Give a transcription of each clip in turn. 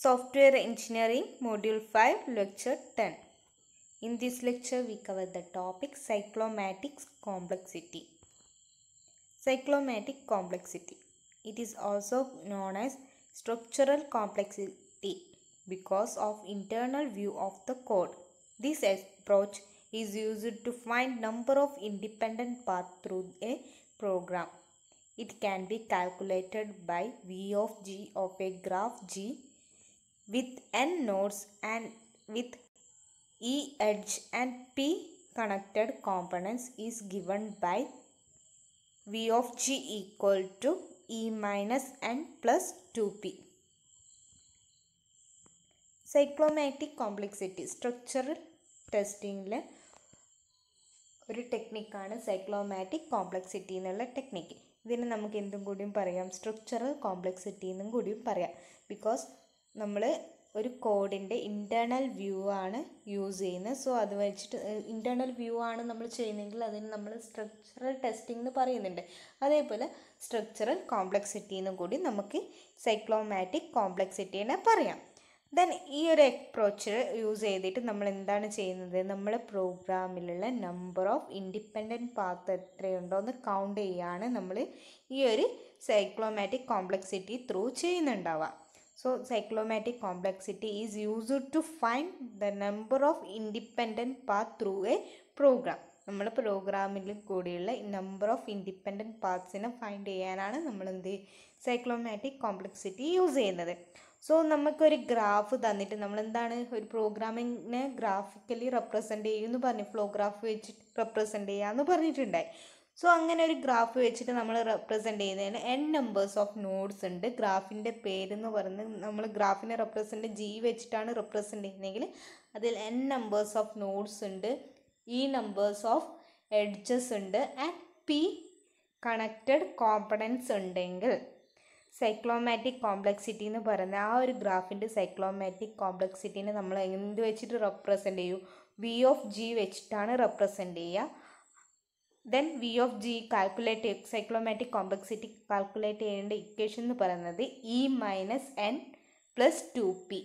Software Engineering Module 5 Lecture 10. In this lecture we cover the topic cyclomatic complexity. Cyclomatic complexity. It is also known as structural complexity because of internal view of the code. This approach is used to find number of independent paths through a program. It can be calculated by V of G of a graph G with n nodes and with E edge and P connected components is given by V of G equal to E minus n plus 2P. Cyclomatic complexity structural ടെസ്റ്റിങ്ങിലെ ഒരു ടെക്നിക്കാണ് cyclomatic complexity എന്നുള്ള technique. ഇതിന് നമുക്ക് എന്തും കൂടിയും പറയാം, structural complexity എന്നും കൂടിയും പറയാം. ബിക്കോസ് നമ്മൾ ഒരു കോഡിൻ്റെ ഇൻറ്റേർണൽ വ്യൂ ആണ് യൂസ് ചെയ്യുന്നത്. സോ അത് വെച്ചിട്ട് ഇൻറ്റേർണൽ വ്യൂ ആണ് നമ്മൾ ചെയ്യുന്നതെങ്കിൽ അതിന് നമ്മൾ സ്ട്രക്ചറൽ ടെസ്റ്റിംഗ് എന്ന് പറയുന്നുണ്ട്. അതേപോലെ സ്ട്രക്ചറൽ കോംപ്ലക്സിറ്റി എന്നും കൂടി നമുക്ക് സൈക്ലോമാറ്റിക് കോംപ്ലക്സിറ്റീനെ പറയാം. ദെൻ ഈ ഒരു അപ്രോച്ച് യൂസ് ചെയ്തിട്ട് നമ്മൾ എന്താണ് ചെയ്യുന്നത്, നമ്മൾ പ്രോഗ്രാമിലുള്ള നമ്പർ ഓഫ് ഇൻഡിപെൻഡൻറ്റ് പാത്ത് എത്രയുണ്ടോ എന്ന് കൗണ്ട് ചെയ്യുകയാണ് നമ്മൾ ഈ ഒരു സൈക്ലോമാറ്റിക് കോംപ്ലക്സിറ്റി ത്രൂ ചെയ്യുന്നുണ്ടാവുക. So cyclomatic complexity is used to find the number of independent path through a program. നമ്മൾ പ്രോഗ്രാമിൽ കൂടിയുള്ള നമ്പർ ഓഫ് ഇൻഡിപെൻഡൻറ്റ് പാത്ത്സിനെ ഫൈൻഡ് ചെയ്യാനാണ് നമ്മൾ സൈക്ലോമാറ്റിക് കോംപ്ലക്സിറ്റി യൂസ് ചെയ്യുന്നത്. സോ നമുക്കൊരു ഗ്രാഫ് തന്നിട്ട് നമ്മൾ എന്താണ് ഒരു പ്രോഗ്രാമിനെ ഗ്രാഫിക്കലി റെപ്രസെൻ്റ് ചെയ്യുമെന്ന് പറഞ്ഞു, ഫ്ലോ ഗ്രാഫ് വെച്ചിട്ട് റെപ്രസെൻ്റ് ചെയ്യാമെന്ന് പറഞ്ഞിട്ടുണ്ടായി. സോ അങ്ങനെ ഒരു ഗ്രാഫ് വെച്ചിട്ട് നമ്മൾ റെപ്രസെൻ്റ് ചെയ്യുന്നതിന് n നമ്പേഴ്സ് ഓഫ് നോഡ്സ് ഉണ്ട്. ഗ്രാഫിൻ്റെ പേരെന്ന് പറയുന്നത് നമ്മൾ ഗ്രാഫിനെ റെപ്രസെൻ്റ് G വെച്ചിട്ടാണ് റെപ്രസെൻ്റ് ചെയ്യുന്നതെങ്കിൽ അതിൽ n നമ്പേഴ്സ് ഓഫ് നോഡ്സ് ഉണ്ട്, E നമ്പേഴ്സ് ഓഫ് എഡ്ജസ് ഉണ്ട് ആൻഡ് P കണക്റ്റഡ് കോമ്പണൻസ് ഉണ്ടെങ്കിൽ സൈക്ലോമാറ്റിക് കോംപ്ലക്സിറ്റി എന്ന് പറയുന്ന ആ ഒരു ഗ്രാഫിൻ്റെ സൈക്ലോമാറ്റിക് കോംപ്ലക്സിറ്റീനെ നമ്മൾ എന്ത് വെച്ചിട്ട് റെപ്രസെൻ്റ് ചെയ്യും, V ഓഫ് G വെച്ചിട്ടാണ് റെപ്രസെൻ്റ് ചെയ്യുക. Then V of G calculate cyclomatic complexity calculate ചെയ്യേണ്ട ഇക്വേഷൻ എന്ന് പറയുന്നത് E minus N plus 2P.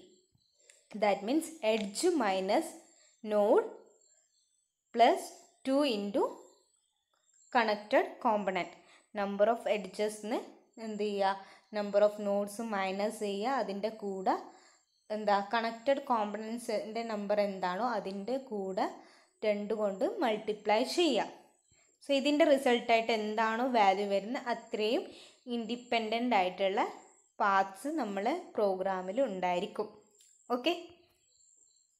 That means edge minus node plus 2 into connected component. Number of എഡ്ജസിന് എന്ത് ചെയ്യുക, നമ്പർ ഓഫ് നോഡ്സ് മൈനസ് ചെയ്യുക, അതിൻ്റെ കൂടെ കണക്റ്റഡ് കോമ്പണൻസിൻ്റെ നമ്പർ എന്താണോ അതിൻ്റെ കൂടെ 2 കൊണ്ട് മൾട്ടിപ്ലൈ ചെയ്യുക. സോ ഇതിൻ്റെ റിസൾട്ടായിട്ട് എന്താണോ വാല്യൂ വരുന്നത് അത്രയും ഇൻഡിപെൻഡൻ്റ് ആയിട്ടുള്ള പാത്ത്സ് നമ്മൾ പ്രോഗ്രാമിൽ ഉണ്ടായിരിക്കും. ഓക്കെ,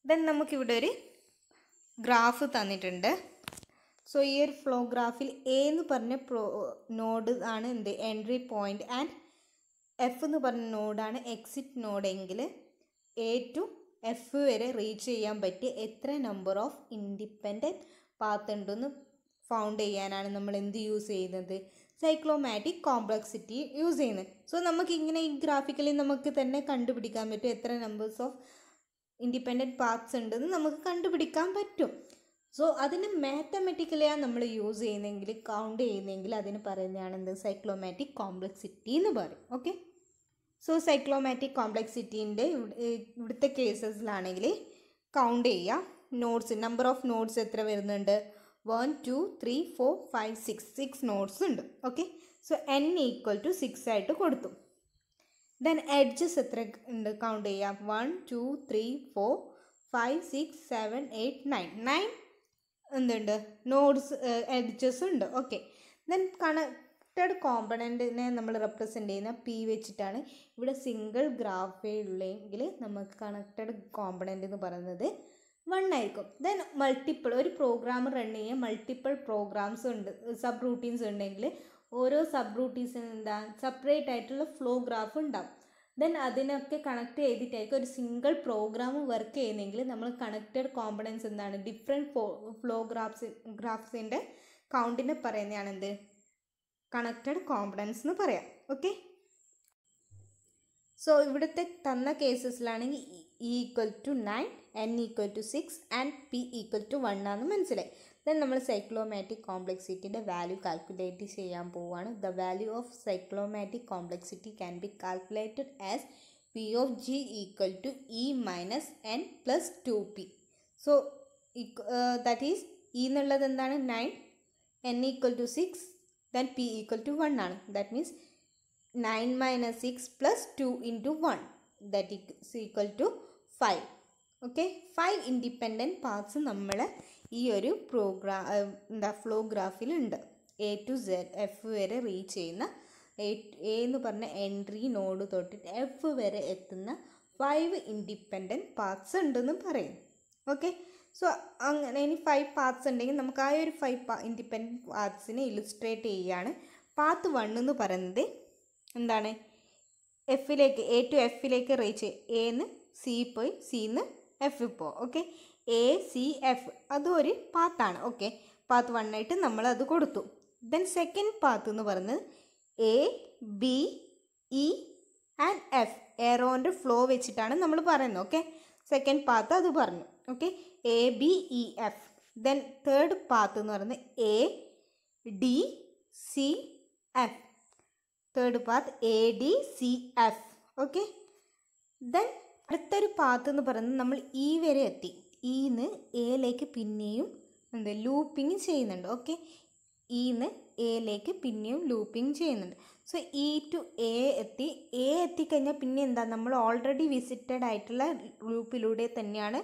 ദെൻ നമുക്കിവിടെ ഒരു ഗ്രാഫ് തന്നിട്ടുണ്ട്. സോ ഈ ഒരു ഫ്ലോ ഗ്രാഫിൽ എ എന്ന് പറഞ്ഞ നോഡ് ആണ് എൻട്രി പോയിൻ്റ് ആൻഡ് എഫ് എന്ന് പറഞ്ഞ നോഡാണ് എക്സിറ്റ് നോഡ് എങ്കിൽ എ ടു എഫ് വരെ റീച്ച് ചെയ്യാൻ പറ്റിയ എത്ര നമ്പർ ഓഫ് ഇൻഡിപെൻഡൻറ്റ് പാത്ത് ഉണ്ടെന്ന് ഫൗണ്ട് ചെയ്യാനാണ് നമ്മൾ എന്ത് യൂസ് ചെയ്യുന്നത്, സൈക്ലോമാറ്റിക് കോംപ്ലക്സിറ്റി യൂസ് ചെയ്യുന്നത്. സോ നമുക്കിങ്ങനെ ഈ ഗ്രാഫിക്കലി നമുക്ക് തന്നെ കണ്ടുപിടിക്കാൻ പറ്റും എത്ര നമ്പേഴ്സ് ഓഫ് ഇൻഡിപെൻഡൻറ്റ് പാത്ത്സ് ഉണ്ടെന്ന് നമുക്ക് കണ്ടുപിടിക്കാൻ പറ്റും. സോ അതിന് മാത്തമെറ്റിക്കലിയാണ് നമ്മൾ യൂസ് ചെയ്യുന്നതെങ്കിൽ കൗണ്ട് ചെയ്യുന്നതെങ്കിൽ അതിന് പറയുന്നതാണ് എന്ത്, സൈക്ലോമാറ്റിക് കോംപ്ലക്സിറ്റി എന്ന് പറയും. ഓക്കെ, സോ സൈക്ലോമാറ്റിക് കോംപ്ലക്സിറ്റീൻ്റെ ഇവിടുത്തെ കേസസിലാണെങ്കിൽ കൗണ്ട് ചെയ്യുക, നോഡ്സ് നമ്പർ ഓഫ് നോഡ്സ് എത്ര വരുന്നുണ്ട്, 1 2 3 4 5 6 നോഡ്സ് ഉണ്ട്. Okay, so n equal to 6 ആയിട്ട് കൊടുത്തു. ദെൻ എഡ്ജസ് എത്ര ഉണ്ട് കൗണ്ട് ചെയ്യാം, 1 2 3 4 5 6 7 8 9 എന്തുണ്ട് നോഡ്സ് എഡ്ജസ് ഉണ്ട്. ഓക്കെ, ദെൻ കണക്റ്റഡ് കോമ്പണൻറ്റിനെ നമ്മൾ റെപ്രസെൻ്റ് ചെയ്യുന്ന P വെച്ചിട്ടാണ്. ഇവിടെ സിംഗിൾ ഗ്രാഫേ ഉള്ളെങ്കിൽ നമുക്ക് കണക്റ്റഡ് കോമ്പണൻ്റ് എന്ന് പറയുന്നത് 1 ആയിരിക്കും. ദെൻ മൾട്ടിപ്പിൾ ഒരു പ്രോഗ്രാം റൺ ചെയ്യാൻ മൾട്ടിപ്പിൾ പ്രോഗ്രാംസ് ഉണ്ട്, സബ് റൂട്ടീൻസ് ഉണ്ടെങ്കിൽ ഓരോ സബ് റൂട്ടീൻസിന് സെപ്പറേറ്റ് ആയിട്ടുള്ള ഫ്ലോ ഗ്രാഫ് ഉണ്ടാവും. ദെൻ അതിനൊക്കെ കണക്ട് ചെയ്തിട്ടായിരിക്കും ഒരു സിംഗിൾ പ്രോഗ്രാം വർക്ക് ചെയ്യുന്നെങ്കിൽ നമ്മൾ കണക്റ്റഡ് കോമ്പണൻസ് എന്താണ് ഡിഫറെൻറ്റ് ഫ്ലോ ഗ്രാഫ്സിൻ്റെ കൗണ്ടിനെ പറയുന്നതാണ് എന്ത്, കണക്റ്റഡ് കോമ്പണൻസ് എന്ന് പറയാം. ഓക്കെ, സോ ഇവിടുത്തെ തന്ന കേസസിലാണെങ്കിൽ E equal to 9, n equal to 6 and P equal to 1 ആണെന്ന് മനസ്സിലായി. ദെൻ നമ്മൾ സൈക്ലോമാറ്റിക് കോംപ്ലക്സിറ്റിയുടെ വാല്യൂ കാൽക്കുലേറ്റ് ചെയ്യാൻ പോവുകയാണ്. The value of cyclomatic complexity can be calculated as V of G equal to E minus N plus 2P. So that is E എന്നുള്ളത് എന്താണ് 9, N equal to 6, then P equal to 1 ആണ്. That means 9 minus 6 plus 2 into 1, that is equal to 5. Okay, 5 independent parts നമ്മൾ ഈ ഒരു flow ഗ്രാഫിലുണ്ട്. A to Z F വരെ reach ചെയ്യുന്ന A എന്ന് പറഞ്ഞ എൻട്രി നോഡ് തൊട്ടിട്ട് F വരെ എത്തുന്ന 5 ഇൻഡിപെൻഡൻറ്റ് പാർട്സ് ഉണ്ടെന്ന് പറയും. ഓക്കെ, സോ അങ്ങനെ ഇനി 5 പാർട്സ് ഉണ്ടെങ്കിൽ നമുക്ക് ആ ഒരു 5 ഇൻഡിപെൻഡൻറ്റ് പാർട്സിനെ ഇല്ലുസ്ട്രേറ്റ് ചെയ്യുകയാണ്. പാത്ത് 1 എന്ന് പറയുന്നത് എന്താണ്, എഫിലേക്ക് A ടു എഫിലേക്ക് റീച്ച് എന്ന് സി പോയി സിന്ന് എഫ് ഇപ്പോൾ. ഓക്കെ, ACF അതൊരു പാത്താണ്. ഓക്കെ, പാത്ത് 1 ആയിട്ട് നമ്മൾ അത് കൊടുത്തു. ദെൻ സെക്കൻഡ് പാത്ത് എന്ന് പറയുന്നത് ABE ആൻഡ് F എയറോൻ്റെ ഫ്ലോ വെച്ചിട്ടാണ് നമ്മൾ പറയുന്നത്. ഓക്കെ, സെക്കൻഡ് പാത്ത് അത് പറഞ്ഞു. Okay, ABEF. Then third path എന്ന് പറയുന്നത് ADCF. Third path ADCF. Okay, then അടുത്തൊരു പാത്ത് എന്ന് പറയുന്നത് നമ്മൾ E വരെ എത്തി. ഇന്ന് എയിലേക്ക് പിന്നെയും ലൂപ്പിങ് ചെയ്യുന്നുണ്ട്. ഓക്കെ, ഇന്ന് എയിലേക്ക് പിന്നെയും ലൂപ്പിംഗ് ചെയ്യുന്നുണ്ട്. സോ E ടു A എത്തിക്കഴിഞ്ഞാൽ പിന്നെ എന്താ, നമ്മൾ ഓൾറെഡി വിസിറ്റഡ് ആയിട്ടുള്ള ലൂപ്പിലൂടെ തന്നെയാണ്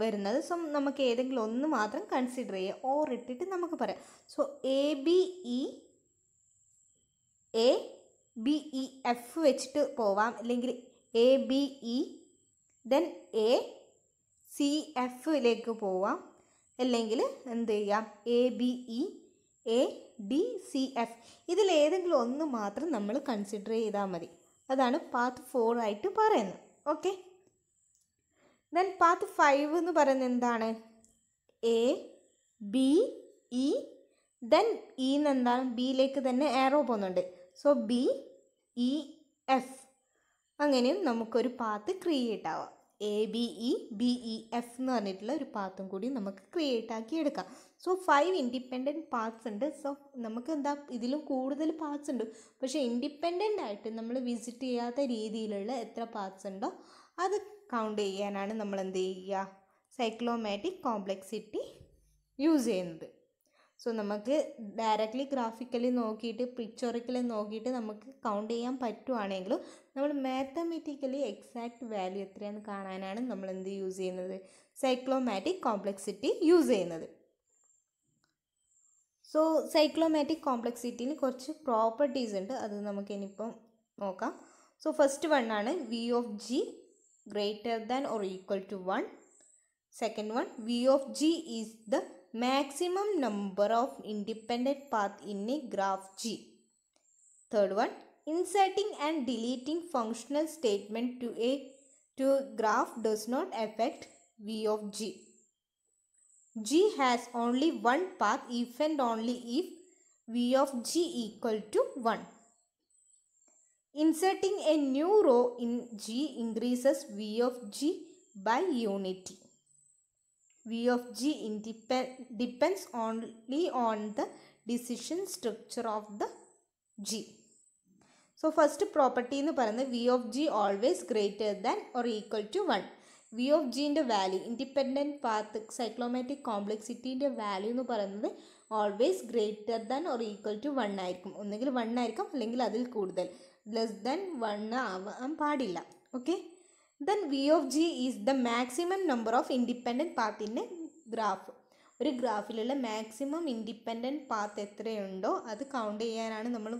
വരുന്നത്. സോ നമുക്ക് ഏതെങ്കിലും ഒന്ന് മാത്രം കൺസിഡർ ചെയ്യുക, ഓർ ഇട്ടിട്ട് നമുക്ക് പറയാം. സോ ABEF വെച്ചിട്ട് പോവാം, അല്ലെങ്കിൽ ABE ദെൻ ACFയിലേക്ക് പോവാം, അല്ലെങ്കിൽ എന്ത് ചെയ്യാം ABE ADCF. ഇതിലേതെങ്കിലും ഒന്ന് മാത്രം നമ്മൾ കൺസിഡർ ചെയ്താൽ മതി. അതാണ് പാത്ത് 4 ആയിട്ട് പറയുന്നത്. ഓക്കെ, ദെൻ പാത്ത് 5 എന്ന് പറയുന്നത് എന്താണ്, ABE ദെൻ എന്താണ് ബിയിലേക്ക് തന്നെ ആരോ പോകുന്നുണ്ട്. So BEF. അങ്ങനെയും നമുക്കൊരു പാത്ത് ക്രിയേറ്റ് ആവാം. ABE BEF എന്ന് പറഞ്ഞിട്ടുള്ള ഒരു പാത്തും കൂടി നമുക്ക് ക്രിയേറ്റ് ആക്കി എടുക്കാം. സോ 5 ഇൻഡിപെൻഡൻറ്റ് പാർട്സ് ഉണ്ട്. സോ നമുക്ക് എന്താ, ഇതിലും കൂടുതൽ പാർട്സ് ഉണ്ട്, പക്ഷേ ഇൻഡിപെൻഡൻ്റ് ആയിട്ട് നമ്മൾ വിസിറ്റ് ചെയ്യാത്ത രീതിയിലുള്ള എത്ര പാർട്സ് ഉണ്ടോ അത് കൗണ്ട് ചെയ്യാനാണ് നമ്മൾ എന്ത് ചെയ്യുക, സൈക്ലോമാറ്റിക് കോംപ്ലക്സിറ്റി യൂസ് ചെയ്യുന്നത്. സോ നമുക്ക് ഡയറക്റ്റ്ലി ഗ്രാഫിക്കലി നോക്കിയിട്ട് പിക്ചറിക്കലി നോക്കിയിട്ട് നമുക്ക് കൗണ്ട് ചെയ്യാൻ പറ്റുവാണെങ്കിലും നമ്മൾ മാത്തമെറ്റിക്കലി എക്സാക്റ്റ് വാല്യൂ എത്രയാണെന്ന് കാണാനാണ് നമ്മൾ എന്ത് യൂസ് ചെയ്യുന്നത്, സൈക്ലോമാറ്റിക് കോംപ്ലക്സിറ്റി യൂസ് ചെയ്യുന്നത്. സോ സൈക്ലോമാറ്റിക് കോംപ്ലക്സിറ്റിന് കുറച്ച് പ്രോപ്പർട്ടീസ് ഉണ്ട്, അത് നമുക്ക് ഇനിയിപ്പം നോക്കാം. സോ ഫസ്റ്റ് വൺ ആണ് V of G greater than or equal to 1. Second one, V of G is the maximum number of independent paths in a graph G. Third one, inserting and deleting functional statement to graph does not affect V of G. G has only one path if and only if V of G equal to 1. Inserting a new row in G increases V of G by unity. V of G depends only on the decision structure of the G. So first property എന്ന് പറയുന്നത് V of G always greater than or equal to 1. V of G ൻ്റെ value, independent path cyclomatic കോംപ്ലക്സിറ്റീൻ്റെ value എന്ന് പറയുന്നത് always greater than or equal to 1 ആയിരിക്കും. ഒന്നുകിൽ 1 ആയിരിക്കും, അല്ലെങ്കിൽ അതിൽ കൂടുതൽ. ലെസ് ദാൻ 1 ആവാൻ പാടില്ല. Okay, then V of G is the maximum number of independent പാത്തിൻ്റെ ഗ്രാഫ്. ഒരു ഗ്രാഫിലുള്ള മാക്സിമം ഇൻഡിപെൻഡൻറ്റ് പാത്ത് എത്രയുണ്ടോ അത് കൗണ്ട് ചെയ്യാനാണ് നമ്മൾ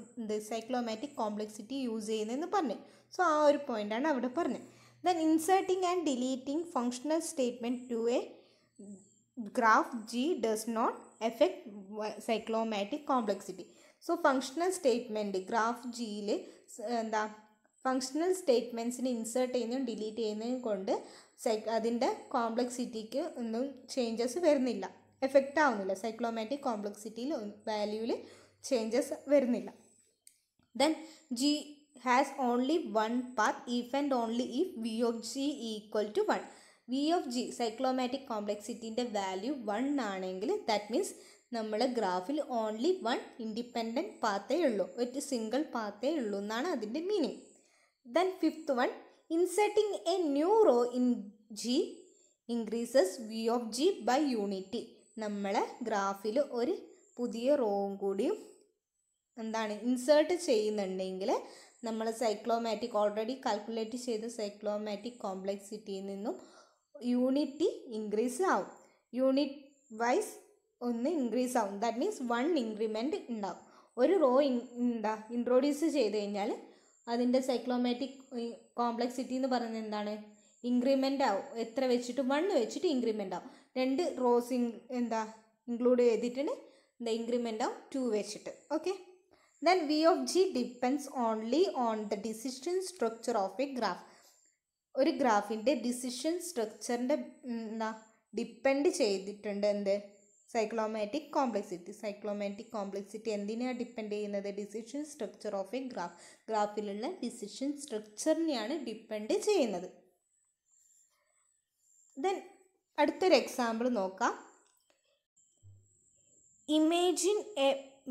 സൈക്ലോമാറ്റിക് കോംപ്ലക്സിറ്റി യൂസ് ചെയ്യുന്നതെന്ന് പറഞ്ഞു. സോ ആ ഒരു പോയിൻ്റാണ് അവിടെ പറഞ്ഞത്. Then inserting and deleting functional statement to a graph G does not affect cyclomatic complexity. So functional statement graph Gയിൽ എന്താ, ഫങ്ഷണൽ സ്റ്റേറ്റ്മെൻറ്റ്സിന് ഇൻസേർട്ട് ചെയ്യുന്നതും ഡിലീറ്റ് ചെയ്യുന്നതും കൊണ്ട് അതിൻ്റെ കോംപ്ലക്സിറ്റിക്ക് ഒന്നും ചേഞ്ചസ് വരുന്നില്ല, എഫക്റ്റ് ആവുന്നില്ല. സൈക്ലോമാറ്റിക് കോംപ്ലക്സിറ്റിയിൽ വാല്യൂവിൽ ചേഞ്ചസ് വരുന്നില്ല. Then G has only one path if and only if V of G equal to 1. V of G cyclomatic കോംപ്ലക്സിറ്റിൻ്റെ വാല്യൂ 1 ആണെങ്കിൽ ദാറ്റ് മീൻസ് നമ്മൾ ഗ്രാഫിൽ ഓൺലി 1 ഇൻഡിപെൻഡൻറ്റ് പാത്തേ ഉള്ളൂ, ഒരു സിംഗിൾ പാത്തേ ഉള്ളൂ എന്നാണ് അതിൻ്റെ meaning. Then fifth one, inserting a new row in G increases V of G by unity. നമ്മളെ ഗ്രാഫിൽ ഒരു പുതിയ റോവും കൂടിയും എന്താണ് ഇൻസേർട്ട് ചെയ്യുന്നുണ്ടെങ്കിൽ നമ്മൾ സൈക്ലോമാറ്റിക് ഓൾറെഡി കാൽക്കുലേറ്റ് ചെയ്ത സൈക്ലോമാറ്റിക് കോംപ്ലക്സിറ്റിയിൽ നിന്നും യൂണിറ്റി ഇൻക്രീസ് ആവും. യൂണിറ്റ് വൈസ് ഒന്ന് ഇൻക്രീസ് ആവും. ദാറ്റ് മീൻസ് 1 ഇൻക്രിമെൻറ്റ് ഉണ്ടാവും. ഒരു റോ ഇൻട്രൊഡ്യൂസ് ചെയ്ത് കഴിഞ്ഞാൽ അതിൻ്റെ സൈക്ലോമാറ്റിക് കോംപ്ലക്സിറ്റി എന്ന് പറയുന്നത് എന്താണ്? ഇൻക്രിമെൻ്റ് ആവും. എത്ര വെച്ചിട്ട്? 1 വെച്ചിട്ട് ഇൻക്രിമെൻ്റ് ആവും. 2 റോസ് ഇൻക്ലൂഡ് ചെയ്തിട്ടുണ്ട്, ഇൻക്രിമെൻ്റ് ആവും 2 വെച്ചിട്ട്. Okay. Then V of G depends only on the decision structure of a graph. ഒരു ഗ്രാഫിൻ്റെ ഡിസിഷൻ സ്ട്രക്ചറിൻ്റെ ഡിപ്പെൻഡ് ചെയ്തിട്ടുണ്ട് എന്ത്? Cyclomatic complexity. സൈക്ലോമാറ്റിക് കോംപ്ലക്സിറ്റി എന്തിനാണ് ഡിപ്പെൻഡ് ചെയ്യുന്നത്? Decision structure of a graph. ഗ്രാഫിലുള്ള ഡിസിഷൻ സ്ട്രക്ചറിനെയാണ് ഡിപ്പെൻഡ് ചെയ്യുന്നത്. ദെൻ അടുത്തൊരു എക്സാമ്പിൾ നോക്കാം. Imagine a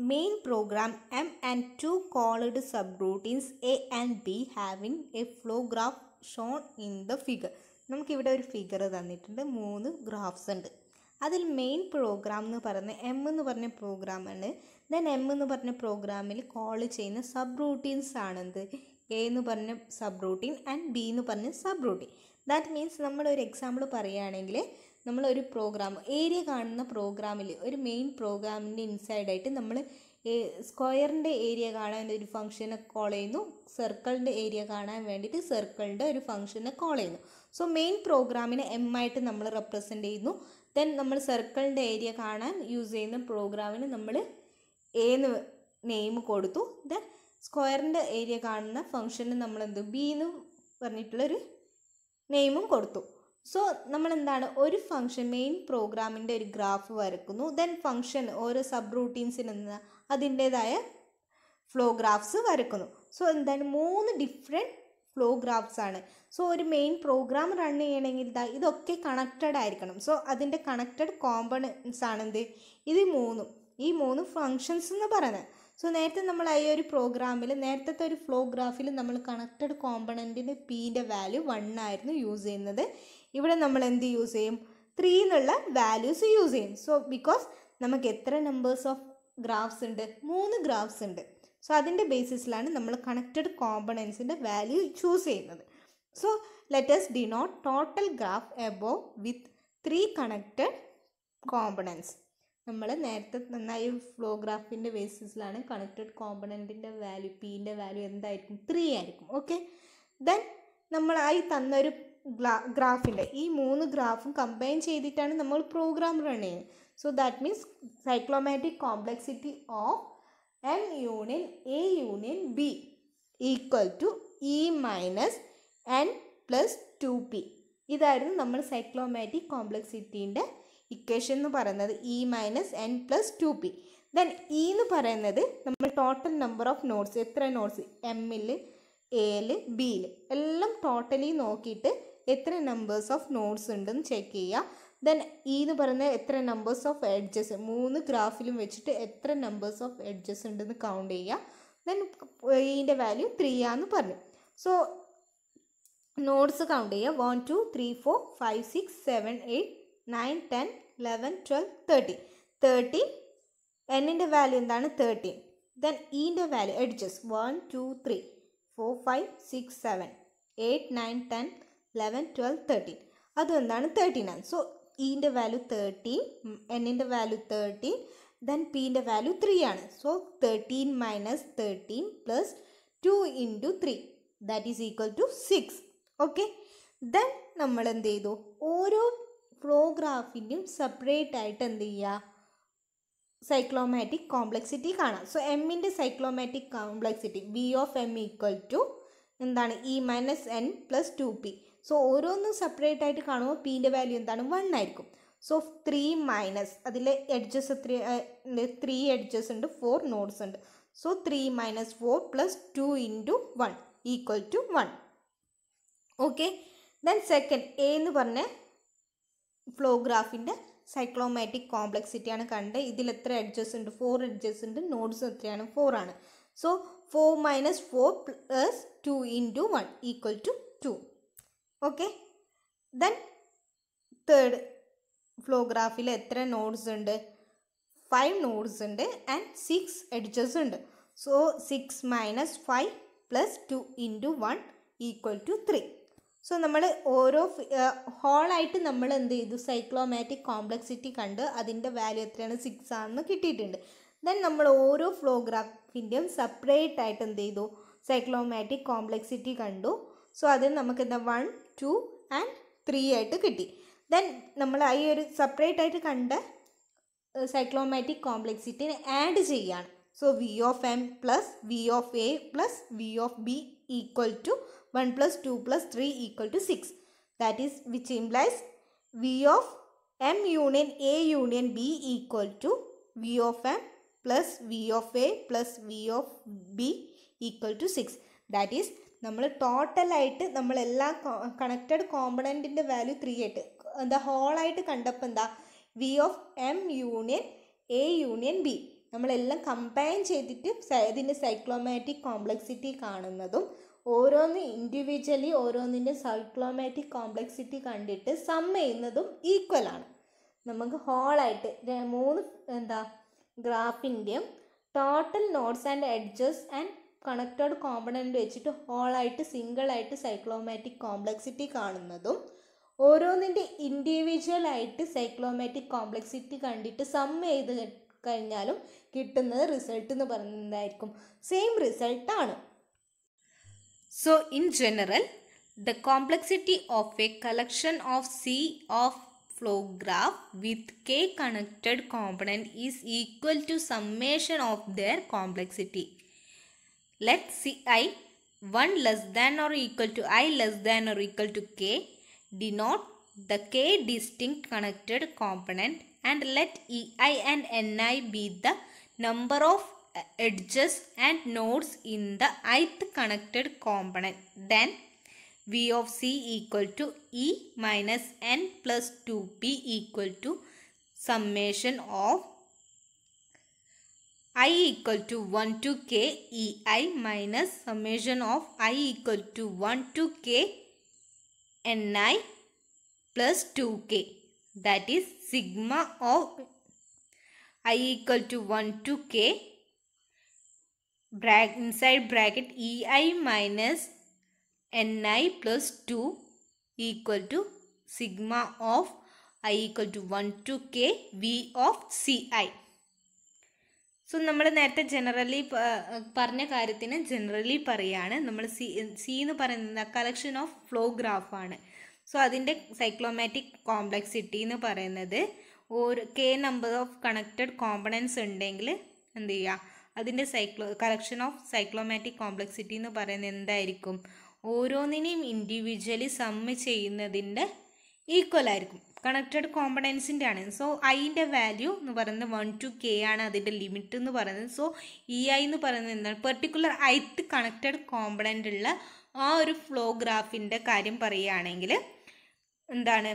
main program M and 2 called subroutines A and B having a flow graph shown in the figure. നമുക്കിവിടെ ഒരു figure തന്നിട്ടുണ്ട്, 3 ഗ്രാഫ്സ് ഉണ്ട്. അതിൽ മെയിൻ പ്രോഗ്രാം എന്ന് പറയുന്ന എം എന്ന് പറഞ്ഞ പ്രോഗ്രാമാണ്. ദെൻ എം എന്ന് പറഞ്ഞ പ്രോഗ്രാമിൽ കോൾ ചെയ്യുന്ന സബ് റൂട്ടീൻസ് ആണെന്ത്? എ എന്ന് പറഞ്ഞ സബ് റൂട്ടീൻ ആൻഡ് ബി എന്ന് പറഞ്ഞ സബ് റൂട്ടീൻ. ദാറ്റ് മീൻസ് നമ്മളൊരു എക്സാമ്പിൾ പറയുകയാണെങ്കിൽ നമ്മളൊരു പ്രോഗ്രാം ഏരിയ കാണുന്ന പ്രോഗ്രാമിൽ ഒരു മെയിൻ പ്രോഗ്രാമിൻ്റെ ഇൻസൈഡായിട്ട് നമ്മൾ സ്ക്വയറിൻ്റെ ഏരിയ കാണാൻ ഒരു ഫംഗ്ഷനെ കോൾ ചെയ്യുന്നു, സർക്കിളിൻ്റെ ഏരിയ കാണാൻ വേണ്ടിയിട്ട് സർക്കിളിൻ്റെ ഒരു ഫംഗ്ഷനെ കോൾ ചെയ്യുന്നു. സോ മെയിൻ പ്രോഗ്രാമിനെ എം ആയിട്ട് നമ്മൾ റെപ്രസെൻ്റ് ചെയ്യുന്നു. ദെൻ നമ്മൾ സർക്കിളിൻ്റെ ഏരിയ കാണാൻ യൂസ് ചെയ്യുന്ന പ്രോഗ്രാമിന് നമ്മൾ എ എന്ന് നെയിം കൊടുത്തു. ദെൻ സ്ക്വയറിൻ്റെ ഏരിയ കാണുന്ന ഫംഗ്ഷന് നമ്മളെന്ത് ബി എന്ന് പറഞ്ഞിട്ടുള്ളൊരു നെയിമും കൊടുത്തു. സോ നമ്മളെന്താണ് ഒരു ഫംഗ്ഷൻ മെയിൻ പ്രോഗ്രാമിൻ്റെ ഒരു ഗ്രാഫ് വരക്കുന്നു. ദെൻ ഫംഗ്ഷൻ ഓരോ സബ് റൂട്ടീൻസിന് അതിൻ്റേതായ ഫ്ലോ ഗ്രാഫ്സ് വരക്കുന്നു. സോ എന്താണ് 3 ഡിഫറെൻറ്റ് ഫ്ലോ ഗ്രാഫ്സ് ആണ്. സോ ഒരു മെയിൻ പ്രോഗ്രാം റൺ ചെയ്യണമെങ്കിൽ ഇതൊക്കെ കണക്റ്റഡ് ആയിരിക്കണം. സോ അതിൻ്റെ കണക്റ്റഡ് കോമ്പണൻസ് ആണെന്ത്? ഇത് ഈ 3 ഫങ്ഷൻസ് എന്ന് പറയുന്നത്. സോ നേരത്തെ നമ്മൾ ഈ ഒരു പ്രോഗ്രാമിൽ നേരത്തെ ഒരു ഫ്ലോ ഗ്രാഫിൽ നമ്മൾ കണക്റ്റഡ് കോമ്പണൻറ്റിന് പീൻ്റെ വാല്യൂ 1 ആയിരുന്നു യൂസ് ചെയ്യുന്നത്. ഇവിടെ നമ്മൾ എന്ത് യൂസ് ചെയ്യും? 3 എന്നുള്ള വാല്യൂസ് യൂസ് ചെയ്യും. സോ ബിക്കോസ് നമുക്ക് എത്ര നമ്പേഴ്സ് ഓഫ് ഗ്രാഫ്സ് ഉണ്ട്? 3 ഗ്രാഫ്സ് ഉണ്ട്. സോ അതിൻ്റെ ബേസിസിലാണ് നമ്മൾ കണക്റ്റഡ് കോമ്പണൻസിൻ്റെ വാല്യൂ ചൂസ് ചെയ്യുന്നത്. So let's denote total graph above with 3 connected components. നമ്മൾ നേരത്തെ നന്നായി ഫ്ലോ ഗ്രാഫിൻ്റെ ബേസിസിലാണ് കണക്റ്റഡ് കോമ്പണൻറ്റിൻ്റെ വാല്യൂ പീൻ്റെ വാല്യൂ എന്തായിരിക്കും? 3 ആയിരിക്കും. ഓക്കെ. ദെൻ നമ്മളായി തന്നൊരു ഗ്രാഫിൻ്റെ ഈ 3 ഗ്രാഫും കമ്പൈൻ ചെയ്തിട്ടാണ് നമ്മൾ പ്രോഗ്രാം റൺ ചെയ്യുന്നത്. So that means cyclomatic complexity of M union A union B equal to E minus N plus 2p. ഇതായിരുന്നു നമ്മൾ സൈക്ലോമാറ്റിക് കോംപ്ലക്സിറ്റീൻ്റെ ഇക്വേഷൻ എന്ന് പറയുന്നത്, E minus N plus 2p. Then E എന്ന് പറയുന്നത് നമ്മൾ ടോട്ടൽ നമ്പർ ഓഫ് നോട്ട്സ്, എത്ര nodes എമ്മിൽ എയിൽ ബിയിൽ എല്ലാം ടോട്ടലി നോക്കിയിട്ട് എത്ര നമ്പേഴ്സ് ഓഫ് നോട്ട്സ് ഉണ്ടെന്ന് ചെക്ക് ചെയ്യുക. ദെൻ ഇ എന്ന് പറയുന്നത് എത്ര നമ്പേഴ്സ് ഓഫ് എഡ്ജസ്, 3 ഗ്രാഫിലും വെച്ചിട്ട് എത്ര നമ്പേഴ്സ് ഓഫ് എഡ്ജസ് ഉണ്ടെന്ന് കൗണ്ട് ചെയ്യുക. ദെൻ ഈൻ്റെ വാല്യൂ 3 ആണെന്ന് പറഞ്ഞു. സോ നോട്ട്സ് കൗണ്ട് ചെയ്യുക. 1 2 3 4 5 6 7 8 9 10 11 12 13. 13 എന്നിൻ്റെ വാല്യൂ എന്താണ്? 13. ദെൻ ഈൻ്റെ വാല്യൂ എഡ്ജസ് 1 2 3 4 5 6 7 8 9 10 11 12 13. അതെന്താണ്? 13 ആണ്. സോ ഈൻ്റെ വാല്യൂ 13, എന്നിൻ്റെ വാല്യൂ 13, ദെൻ പീൻ്റെ വാല്യൂ 3 ആണ്. So 13 minus 13 plus 2 into 3 that is equal to 6. Okay. Then നമ്മൾ എന്ത് ചെയ്തു? ഓരോ ഫ്ലോ ഗ്രാഫിൻ്റെയും സെപ്പറേറ്റ് ആയിട്ട് എന്ത് ചെയ്യുക? സൈക്ലോമാറ്റിക് കോംപ്ലക്സിറ്റി കാണാം. സോ എമ്മിൻ്റെ cyclomatic complexity V of M equal to എന്താണ്? E minus N plus 2p. So ഓരോന്നും സെപ്പറേറ്റ് ആയിട്ട് കാണുമ്പോൾ പീൻ്റെ വാല്യൂ എന്താണ്? 1 ആയിരിക്കും. സോ 3 മൈനസ് അതിലെ എഡ്ജസ് 3 എഡ്ജസ് ഉണ്ട്, 4 നോട്ട്സ് ഉണ്ട്. So 3 minus 4 plus 2 into 1 equal to 1. Okay. Then second A എന്ന് പറഞ്ഞ ഫ്ലോ ഗ്രാഫിൻ്റെ സൈക്ലോമാറ്റിക് കോംപ്ലക്സിറ്റിയാണ് കണ്ടത്. ഇതിൽ എത്ര എഡ്ജസ് ഉണ്ട്? 4 എഡ്ജസ് ഉണ്ട്. നോട്ട്സ് എത്രയാണ്? 4 ആണ്. So 4 minus 4 plus 2 into 1 equal to 2. Okay, then third flow ഗ്രാഫിൽ എത്ര നോഡ്സ് ഉണ്ട്? 5 നോഡ്സ് ഉണ്ട് ആൻഡ് 6 എഡ്ജസ് ഉണ്ട്. So 6 minus 5 plus 2 into 1 equal to 3. So നമ്മൾ ഓരോ ഹോളായിട്ട് നമ്മൾ എന്ത് ചെയ്തു? സൈക്ലോമാറ്റിക് കോംപ്ലക്സിറ്റി കണ്ട് അതിൻ്റെ വാല്യൂ എത്രയാണ്? 6 ആണെന്ന് കിട്ടിയിട്ടുണ്ട്. ദെൻ നമ്മൾ ഓരോ ഫ്ലോ ഗ്രാഫിൻ്റെയും സെപ്പറേറ്റ് ആയിട്ട് എന്ത് ചെയ്തു? സൈക്ലോമാറ്റിക് കോംപ്ലക്സിറ്റി കണ്ടു. സോ അതിന് നമുക്ക് എന്താ 1, 2 ആൻഡ് 3 ആയിട്ട് കിട്ടി. ദെൻ നമ്മൾ ഈ ഒരു സെപ്പറേറ്റ് ആയിട്ട് കണ്ട സൈക്ലോമാറ്റിക് കോംപ്ലക്സിറ്റിനെ ആഡ് ചെയ്യാണ്. So V of M plus V of A plus V of B equal to 1 plus 2 plus 3 equal to 6. That is, which implies V of M union A union B equal to V of M plus V of A plus V of B equal to 6. That is, നമ്മൾ ടോട്ടലായിട്ട് നമ്മളെല്ലാ connected കോമ്പണൻറ്റിൻ്റെ value 3 ആയിട്ട് എന്താ ഹോളായിട്ട് കണ്ടപ്പോൾ എന്താ V of M union A union B നമ്മളെല്ലാം combine ചെയ്തിട്ട് ഇതിൻ്റെ സൈക്ലോമാറ്റിക് കോംപ്ലക്സിറ്റി കാണുന്നതും ഓരോന്ന് ഇൻഡിവിജ്വലി ഓരോന്നിൻ്റെ സൈക്ലോമാറ്റിക് കോംപ്ലക്സിറ്റി കണ്ടിട്ട് സം ചെയ്യുന്നതും ഈക്വലാണ്. നമുക്ക് ഹോളായിട്ട് 3 എന്താ ഗ്രാഫിൻ്റെയും total nodes and edges and connected component വെച്ചിട്ട് ഹോളായിട്ട് സിംഗിളായിട്ട് സൈക്ലോമാറ്റിക് കോംപ്ലക്സിറ്റി കാണുന്നതും ഓരോന്നിൻ്റെ ഇൻഡിവിജ്വലായിട്ട് സൈക്ലോമാറ്റിക് കോംപ്ലക്സിറ്റി കണ്ടിട്ട് സം ചെയ്ത് കഴിഞ്ഞാലും കിട്ടുന്നത് റിസൾട്ട് എന്ന് പറയുന്നതായിരിക്കും സെയിം റിസൾട്ടാണ്. So in general, the complexity of a collection of C of flow graph with K connected component is equal to summation of their complexity. Let Ci 1 less than or equal to I less than or equal to K denote the K distinct connected component, and let Ei and Ni be the number of edges and nodes in the ith connected component. Then V of C equal to E minus N plus 2P equal to summation of I equal to 1 to K Ei minus summation of I equal to 1 to K Ni plus 2K. That is sigma of I equal to 1 to K inside bracket Ei minus Ni plus 2 equal to sigma of I equal to 1 to K V of Ci. So നമ്മൾ നേരത്തെ generally പറഞ്ഞ കാര്യത്തിന് generally പറയുകയാണ്. നമ്മൾ C എന്ന് പറയുന്നത് collection of flow ഗ്രാഫാണ്. So അതിൻ്റെ cyclomatic complexity എന്ന് പറയുന്നത് ഒരു K number of connected components ഉണ്ടെങ്കിൽ എന്ത് ചെയ്യുക, അതിൻ്റെ കളക്ഷൻ ഓഫ് സൈക്ലോമാറ്റിക് കോംപ്ലക്സിറ്റി എന്ന് പറയുന്നത് എന്തായിരിക്കും? ഓരോന്നിനെയും ഇൻഡിവിജ്വലി സമ്മ് ചെയ്യുന്നതിൻ്റെ ഈക്വൽ ആയിരിക്കും. കണക്റ്റഡ് കോമ്പണൻസിൻ്റെ ആണ്. സോ ഐൻ്റെ വാല്യൂ എന്ന് പറയുന്നത് 1 to K ആണ് അതിൻ്റെ ലിമിറ്റ് എന്ന് പറയുന്നത്. സോ Ei എന്ന് പറയുന്നത് എന്താണ്? പെർട്ടിക്കുലർ ith കണക്റ്റഡ് കോമ്പണൻ്റ് ഉള്ള ആ ഒരു ഫ്ലോ ഗ്രാഫിൻ്റെ കാര്യം പറയുകയാണെങ്കിൽ എന്താണ്?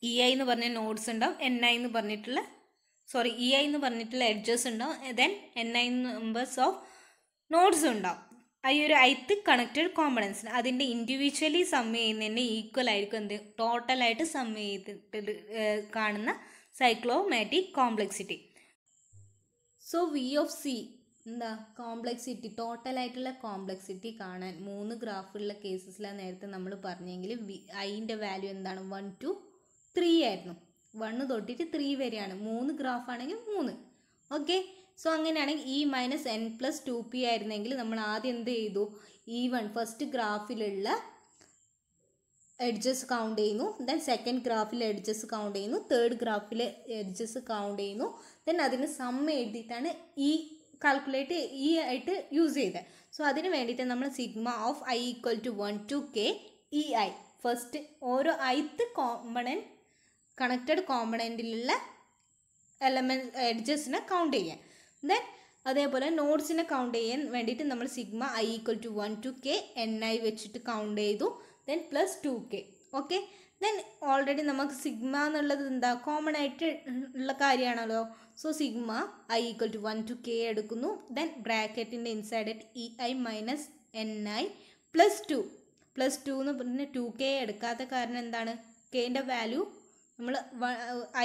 Ei എന്ന് പറഞ്ഞ നോഡ്സ് ഉണ്ടാവും, Ni എന്ന് പറഞ്ഞിട്ടുള്ള Ei എന്ന് പറഞ്ഞിട്ടുള്ള എഡ്ജസ് ഉണ്ടാവും, then Ni numbers of nodes ഉണ്ടാവും. ഈ ഒരു ith കണക്റ്റഡ് കോമ്പണൻസിന് അതിൻ്റെ ഇൻഡിവിജ്വലി സം ചെയ്യുന്നതിൻ്റെ ഈക്വൽ ആയിരിക്കും എന്ത്? ടോട്ടലായിട്ട് സം ചെയ്തിട്ട് കാണുന്ന cyclomatic complexity. So V of C എന്താ? കോംപ്ലക്സിറ്റി, ടോട്ടലായിട്ടുള്ള കോംപ്ലക്സിറ്റി കാണാൻ 3 ഗ്രാഫുള്ള കേസസിലാണ് നേരത്തെ നമ്മൾ പറഞ്ഞെങ്കിൽ ഐൻ്റെ വാല്യൂ എന്താണ്? 1 to 3 ആയിരുന്നു. 1 തൊട്ടിട്ട് 3 വരെയാണ്. 3 ഗ്രാഫാണെങ്കിൽ 3. ഓക്കെ, സോ അങ്ങനെയാണെങ്കിൽ E minus N plus 2P ആയിരുന്നെങ്കിൽ നമ്മൾ ആദ്യം എന്ത് ചെയ്തു? E1 ഫസ്റ്റ് ഗ്രാഫിലുള്ള എഡ്ജസ് കൗണ്ട് ചെയ്യുന്നു, ദെൻ സെക്കൻഡ് ഗ്രാഫിലെ എഡ്ജസ് കൗണ്ട് ചെയ്യുന്നു, തേർഡ് ഗ്രാഫിലെ എഡ്ജസ് കൗണ്ട് ചെയ്യുന്നു, ദെൻ അതിന് സം എഴുതിയിട്ടാണ് ഈ കാൽക്കുലേറ്റ് ഈ ആയിട്ട് യൂസ് ചെയ്തത്. സോ അതിന് വേണ്ടിയിട്ട് നമ്മൾ sigma of I equal to 1 to K Ei first ഓരോ ith കോമ്പണൻറ്റ് കണക്റ്റഡ് കോമ്പണൻറ്റിലുള്ള എലമെൻറ്റ് എഡ്ജസിനെ കൗണ്ട് ചെയ്യാൻ, ദെൻ അതേപോലെ നോഡ്സിനെ കൗണ്ട് ചെയ്യാൻ വേണ്ടിയിട്ട് നമ്മൾ sigma I equal to 1 to K Ni വെച്ചിട്ട് കൗണ്ട് ചെയ്തു, then plus 2K. Okay, then already നമുക്ക് സിഗ്മ എന്നുള്ളത് എന്താ? കോമൺ ആയിട്ട് ഉള്ള കാര്യമാണല്ലോ. So sigma I equal to 1 to K എടുക്കുന്നു, ദെൻ ബ്രാക്കറ്റിൻ്റെ inside Ei minus Ni plus 2 +2 എന്ന് പറഞ്ഞാൽ 2k എടുക്കാത്ത കാരണം എന്താണ്? കെൻ്റെ വാല്യൂ നമ്മൾ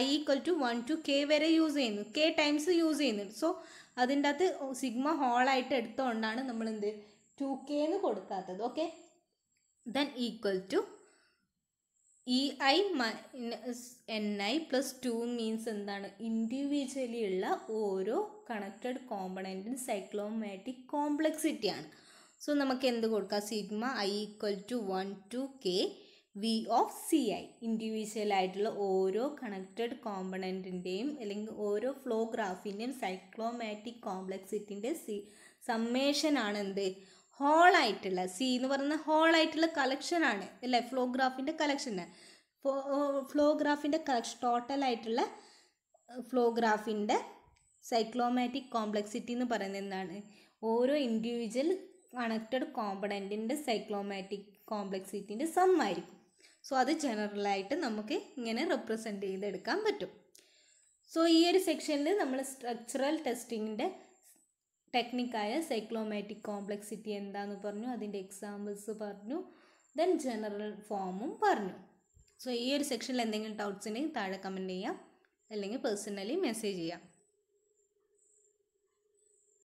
i = 1 to k വരെ യൂസ് ചെയ്യുന്നു, k ടൈംസ് യൂസ് ചെയ്യുന്നുണ്ട്. സോ അതിൻ്റെ അകത്ത് സിഗ്മ ഹോളായിട്ട് എടുത്തുകൊണ്ടാണ് നമ്മൾ എന്ത് 2k എന്ന് കൊടുക്കാത്തത്. Okay, then equal to EI - NI +2 means എന്താണ്? ഇൻഡിവിജ്വലി ഉള്ള ഓരോ കണക്റ്റഡ് കോമ്പണൻറ്റിന് സൈക്ലോമാറ്റിക് കോംപ്ലക്സിറ്റിയാണ്. സോ നമുക്ക് എന്ത് കൊടുക്കാം? Sigma i = 1 to k V of CI. Individual ആയിട്ടുള്ള ഓരോ കണക്റ്റഡ് കോമ്പണൻറ്റിൻ്റെയും അല്ലെങ്കിൽ ഓരോ ഫ്ലോ ഗ്രാഫിൻ്റെയും സൈക്ലോമാറ്റിക് കോംപ്ലക്സിറ്റിൻ്റെ സമ്മേഷനാണ് എന്ത്? ഹോളായിട്ടുള്ള സി എന്ന് പറയുന്ന ഹോളായിട്ടുള്ള കളക്ഷനാണ് അല്ലേ? ഫ്ലോ ഗ്രാഫിൻ്റെ കളക്ഷനാണ്. ഫ്ലോ ഗ്രാഫിൻ്റെ കളക്ഷൻ ടോട്ടലായിട്ടുള്ള ഫ്ലോ ഗ്രാഫിൻ്റെ സൈക്ലോമാറ്റിക് കോംപ്ലക്സിറ്റി എന്ന് പറയുന്നത് എന്താണ്? ഓരോ ഇൻഡിവിജ്വൽ കണക്റ്റഡ് കോമ്പണൻറ്റിൻ്റെ സൈക്ലോമാറ്റിക് കോംപ്ലക്സിറ്റിൻ്റെ സം ആയിരിക്കും. സോ അത് ജനറലായിട്ട് നമുക്ക് ഇങ്ങനെ റെപ്രസെൻറ്റ് ചെയ്തെടുക്കാൻ പറ്റും. സോ ഈ ഒരു സെക്ഷനിൽ നമ്മൾ സ്ട്രക്ചറൽ ടെസ്റ്റിങ്ങിൻ്റെ ടെക്നിക്കായ സൈക്ലോമാറ്റിക് കോംപ്ലക്സിറ്റി എന്താണെന്ന് പറഞ്ഞു, അതിൻ്റെ എക്സാമ്പിൾസ് പറഞ്ഞു, ദെൻ ജനറൽ ഫോമും പറഞ്ഞു. സോ ഈ ഒരു സെക്ഷനിൽ എന്തെങ്കിലും ഡൗട്ട്സ് ഉണ്ടെങ്കിൽ താഴെ കമൻറ്റ് ചെയ്യാം, അല്ലെങ്കിൽ പേഴ്സണലി മെസ്സേജ് ചെയ്യാം.